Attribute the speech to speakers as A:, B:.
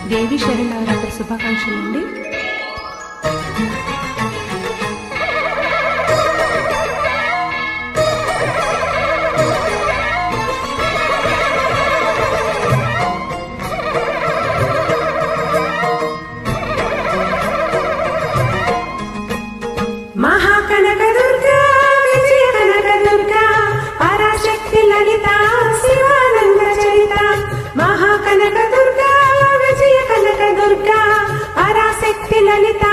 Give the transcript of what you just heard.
A: Devi శరణారాత్రి శుభాకాంక్షలండి.
B: మహాకనక Durga Vijaya Kanaka Durga Parashakti Lalitha Sivananda Charitha. మహాకనక Durga Vijaya Kanaka Durga Parashakti Lalitha